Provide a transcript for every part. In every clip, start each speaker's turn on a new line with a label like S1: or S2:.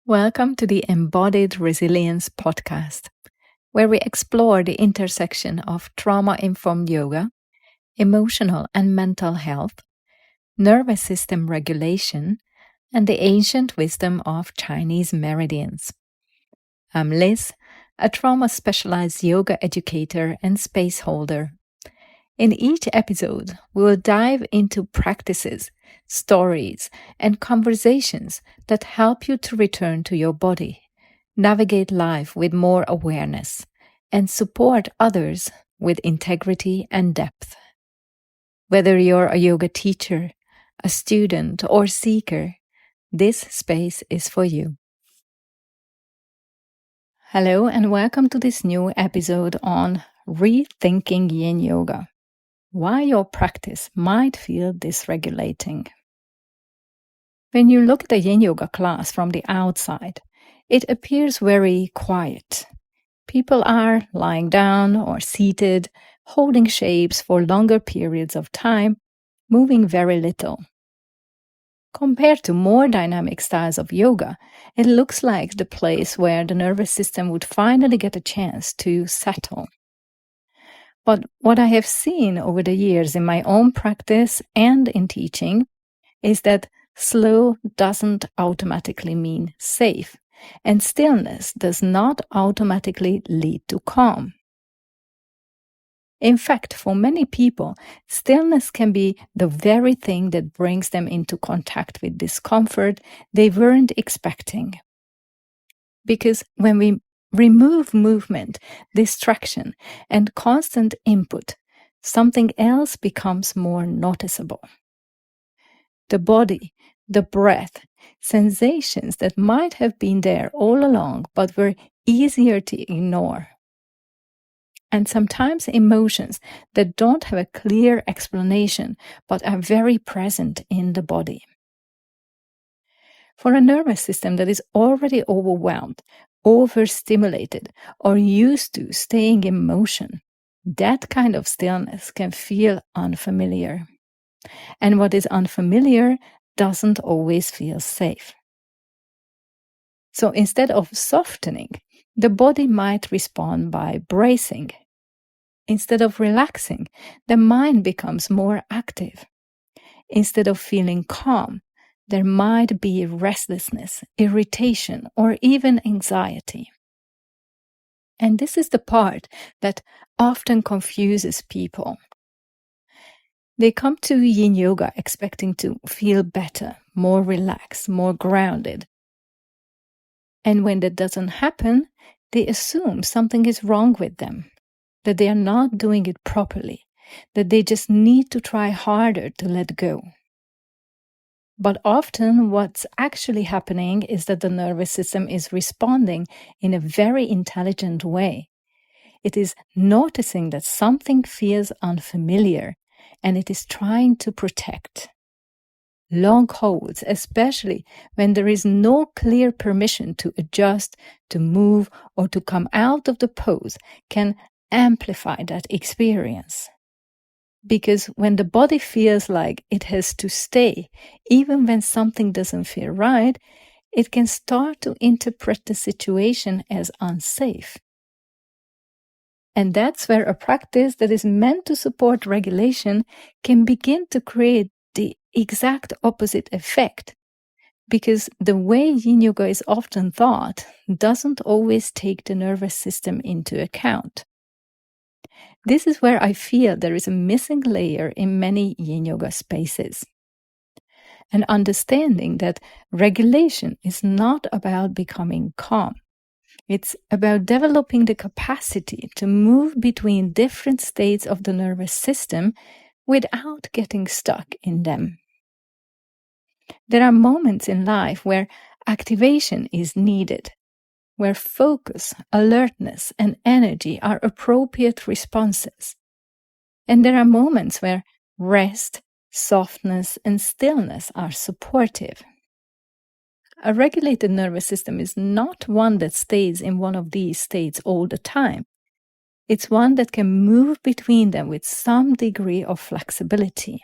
S1: Welcome to the Embodied Resilience podcast, where we explore the intersection of trauma-informed yoga, emotional and mental health, nervous system regulation, and the ancient wisdom of Chinese meridians. I'm Liz, a trauma-specialized yoga educator and space holder. In each episode, we will dive into practices, stories, and conversations that help you to return to your body, navigate life with more awareness, and support others with integrity and depth. Whether you're a yoga teacher, a student, or seeker, this space is for you. Hello, and welcome to this new episode on Rethinking Yin Yoga. Why your practice might feel dysregulating. When you look at a yin yoga class from the outside, it appears very quiet. People are lying down or seated, holding shapes for longer periods of time, moving very little. Compared to more dynamic styles of yoga, it looks like the place where the nervous system would finally get a chance to settle. But what I have seen over the years in my own practice and in teaching is that slow doesn't automatically mean safe, and stillness does not automatically lead to calm. In fact, for many people, stillness can be the very thing that brings them into contact with discomfort they weren't expecting. Because when we remove movement, distraction, and constant input, something else becomes more noticeable. The body, the breath, sensations that might have been there all along but were easier to ignore. And sometimes emotions that don't have a clear explanation but are very present in the body. For a nervous system that is already overwhelmed, overstimulated, or used to staying in motion, that kind of stillness can feel unfamiliar. And what is unfamiliar doesn't always feel safe. So instead of softening, the body might respond by bracing. Instead of relaxing, the mind becomes more active. Instead of feeling calm, there might be restlessness, irritation, or even anxiety. And this is the part that often confuses people. They come to yin yoga expecting to feel better, more relaxed, more grounded. And when that doesn't happen, they assume something is wrong with them, that they are not doing it properly, that they just need to try harder to let go. But often what's actually happening is that the nervous system is responding in a very intelligent way. It is noticing that something feels unfamiliar and it is trying to protect. Long holds, especially when there is no clear permission to adjust, to move, or to come out of the pose, can amplify that experience. Because when the body feels like it has to stay, even when something doesn't feel right, it can start to interpret the situation as unsafe. And that's where a practice that is meant to support regulation can begin to create the exact opposite effect. Because the way yin yoga is often taught doesn't always take the nervous system into account. This is where I feel there is a missing layer in many yin yoga spaces. An understanding that regulation is not about becoming calm. It's about developing the capacity to move between different states of the nervous system without getting stuck in them. There are moments in life where activation is needed, where focus, alertness, and energy are appropriate responses. And there are moments where rest, softness, and stillness are supportive. A regulated nervous system is not one that stays in one of these states all the time. It's one that can move between them with some degree of flexibility.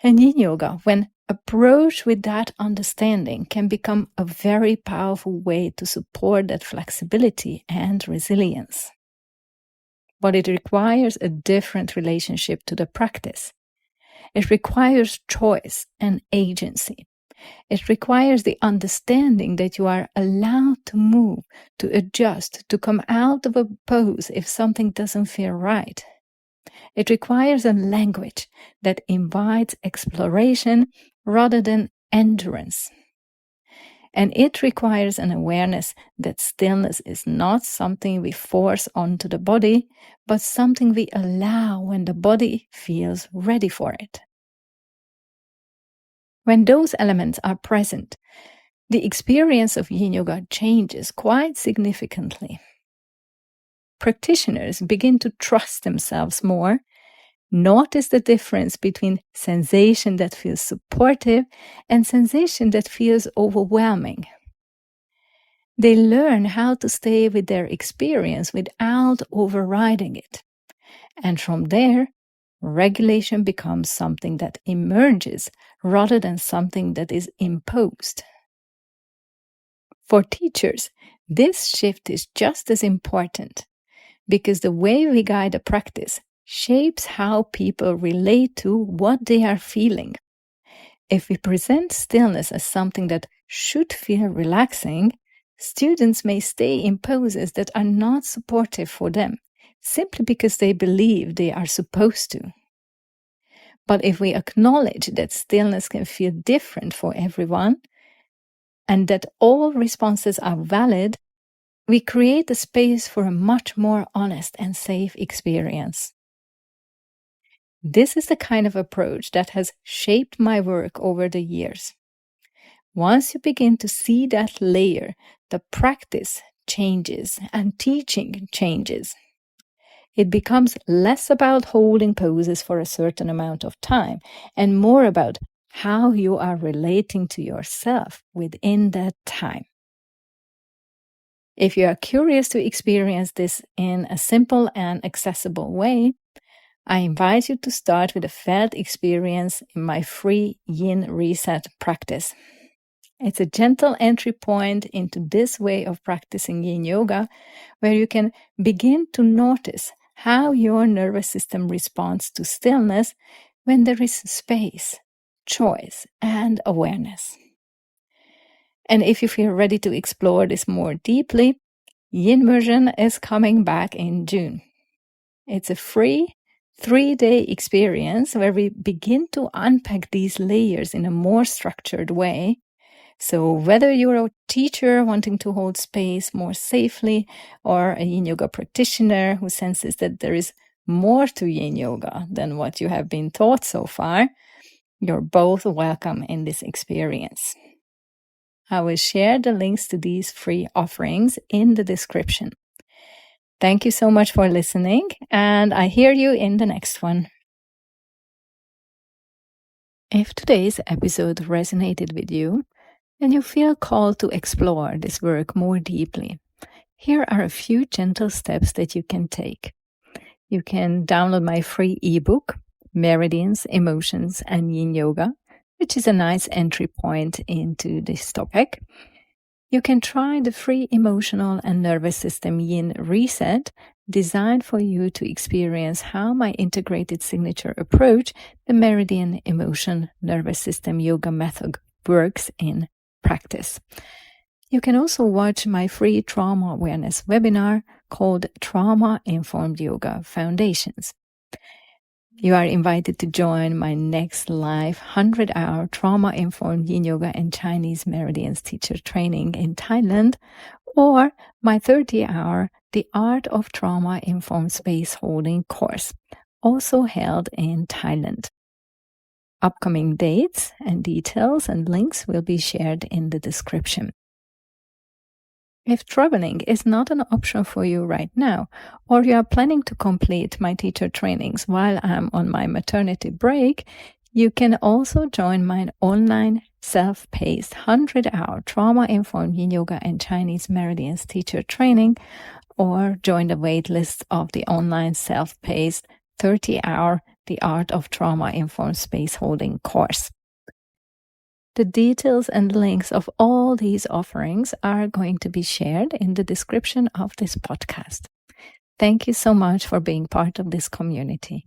S1: And yin yoga, when Approach with that understanding can become a very powerful way to support that flexibility and resilience. But it requires a different relationship to the practice. It requires choice and agency. It requires the understanding that you are allowed to move, to adjust, to come out of a pose if something doesn't feel right. It requires a language that invites exploration rather than endurance. And it requires an awareness that stillness is not something we force onto the body, but something we allow when the body feels ready for it. When those elements are present, the experience of Yin Yoga changes quite significantly. Practitioners begin to trust themselves more. Notice the difference between sensation that feels supportive and sensation that feels overwhelming. They learn how to stay with their experience without overriding it. And from there, regulation becomes something that emerges rather than something that is imposed. For teachers, this shift is just as important because the way we guide a practice shapes how people relate to what they are feeling. If we present stillness as something that should feel relaxing, students may stay in poses that are not supportive for them, simply because they believe they are supposed to. But if we acknowledge that stillness can feel different for everyone, and that all responses are valid, we create a space for a much more honest and safe experience. This is the kind of approach that has shaped my work over the years. Once you begin to see that layer, the practice changes and teaching changes. It becomes less about holding poses for a certain amount of time and more about how you are relating to yourself within that time. If you are curious to experience this in a simple and accessible way, I invite you to start with a felt experience in my free Yin Reset practice. It's a gentle entry point into this way of practicing Yin Yoga, where you can begin to notice how your nervous system responds to stillness when there is space, choice, and awareness. And if you feel ready to explore this more deeply, Yin version is coming back in June. It's a free 3-day experience where we begin to unpack these layers in a more structured way. So whether you're a teacher wanting to hold space more safely or a Yin Yoga practitioner who senses that there is more to Yin Yoga than what you have been taught so far, you're both welcome in this experience. I will share the links to these free offerings in the description. Thank you so much for listening, and I hear you in the next one. If today's episode resonated with you, and you feel called to explore this work more deeply, here are a few gentle steps that you can take. You can download my free ebook, Meridians, Emotions, and Yin Yoga, which is a nice entry point into this topic. You can try the free emotional and nervous system Yin Reset, designed for you to experience how my integrated signature approach, the Meridian Emotion Nervous System Yoga Method, works in practice. You can also watch my free trauma awareness webinar called Trauma Informed Yoga Foundations. You are invited to join my next live 100-hour trauma-informed Yin Yoga and Chinese Meridians teacher training in Thailand, or my 30-hour The Art of Trauma-Informed Space Holding course, also held in Thailand. Upcoming dates and details and links will be shared in the description. If traveling is not an option for you right now, or you are planning to complete my teacher trainings while I'm on my maternity break, you can also join my online self-paced 100-hour trauma-informed Yin Yoga and Chinese Meridians teacher training, or join the waitlist of the online self-paced 30-hour The Art of Trauma-Informed Space Holding course. The details and links of all these offerings are going to be shared in the description of this podcast. Thank you so much for being part of this community.